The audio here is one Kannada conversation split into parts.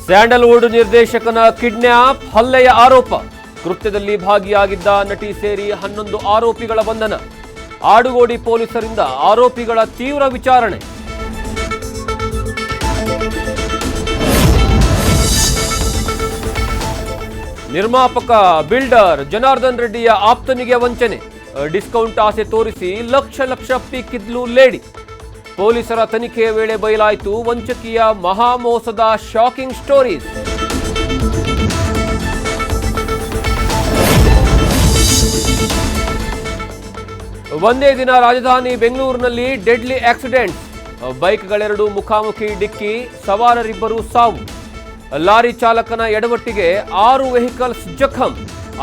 ಸ್ಯಾಂಡಲ್ವುಡ್ ನಿರ್ದೇಶಕನ ಕಿಡ್ನ್ಯಾಪ್ ಹಲ್ಲೆಯ ಆರೋಪ. ಕೃತ್ಯದಲ್ಲಿ ಭಾಗಿಯಾಗಿದ್ದ ನಟಿ ಸೇರಿ 11 ಆರೋಪಿಗಳ ಬಂಧನ. ಆಡುಗೋಡಿ ಪೊಲೀಸರಿಂದ ಆರೋಪಿಗಳ ತೀವ್ರ ವಿಚಾರಣೆ. ನಿರ್ಮಾಪಕ ಬಿಲ್ಡರ್ ಜನಾರ್ದನ್ ರೆಡ್ಡಿಯ ಆಪ್ತನಿಗೆ ವಂಚನೆ. ಡಿಸ್ಕೌಂಟ್ ಆಸೆ ತೋರಿಸಿ ಲಕ್ಷ ಪೀಕಿದ್ಲು ಲೇಡಿ. ಪೊಲೀಸರ ತನಿಖೆಯ ವೇಳೆ ಬಯಲಾಯಿತು ವಂಚಕಿಯ ಮಹಾಮೋಸದ ಶಾಕಿಂಗ್ ಸ್ಟೋರೀಸ್. ಒಂದೇ ದಿನ ರಾಜಧಾನಿ ಬೆಂಗಳೂರಿನಲ್ಲಿ ಡೆಡ್ಲಿ ಆಕ್ಸಿಡೆಂಟ್. ಬೈಕ್ಗಳೆರಡು ಮುಖಾಮುಖಿ ಡಿಕ್ಕಿ, ಸವಾರರಿಬ್ಬರು ಸಾವು. ಲಾರಿ ಚಾಲಕನ ಎಡವಟ್ಟಿಗೆ 6 ವೆಹಿಕಲ್ಸ್ ಜಖಂ.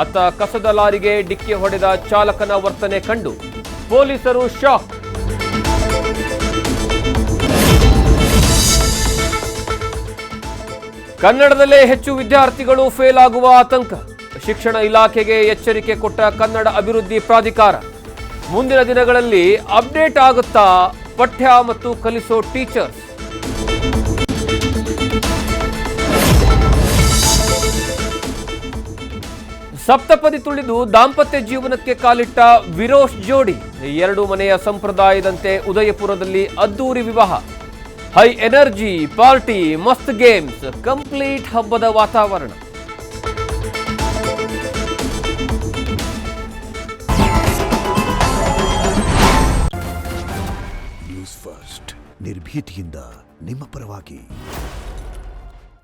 ಅತ್ತ ಕಸದ ಲಾರಿಗೆ ಡಿಕ್ಕಿ ಹೊಡೆದ ಚಾಲಕನ ವರ್ತನೆ ಕಂಡು ಪೊಲೀಸರು ಶಾಕ್. ಕನ್ನಡದಲ್ಲೇ ಹೆಚ್ಚು ವಿದ್ಯಾರ್ಥಿಗಳು ಫೇಲ್ ಆಗುವ ಆತಂಕ. ಶಿಕ್ಷಣ ಇಲಾಖೆಗೆ ಎಚ್ಚರಿಕೆ ಕೊಟ್ಟ ಕನ್ನಡ ಅಭಿವೃದ್ಧಿ ಪ್ರಾಧಿಕಾರ. ಮುಂದಿನ ದಿನಗಳಲ್ಲಿ ಅಪ್ಡೇಟ್ ಆಗುತ್ತಾ ಪಠ್ಯ ಮತ್ತು ಕಲಿಸೋ ಟೀಚರ್ಸ್. ಸಪ್ತಪದಿ ತುಳಿದು ದಾಂಪತ್ಯ ಜೀವನಕ್ಕೆ ಕಾಲಿಟ್ಟ ವಿರೋಶ್ ಜೋಡಿ. 2 ಮನೆಯ ಸಂಪ್ರದಾಯದಂತೆ ಉದಯಪುರದಲ್ಲಿ ಅದ್ದೂರಿ ವಿವಾಹ. ಹೈ ಎನರ್ಜಿ ಪಾರ್ಟಿ, ಮಸ್ತ್ ಗೇಮ್ಸ್, ಕಂಪ್ಲೀಟ್ ಹಬ್ಬದ ವಾತಾವರಣ. ನ್ಯೂಸ್ ಫಸ್ಟ್ ನಿರ್ಭೀತಿಯಿಂದ ನಿಮ್ಮ ಪರವಾಗಿ.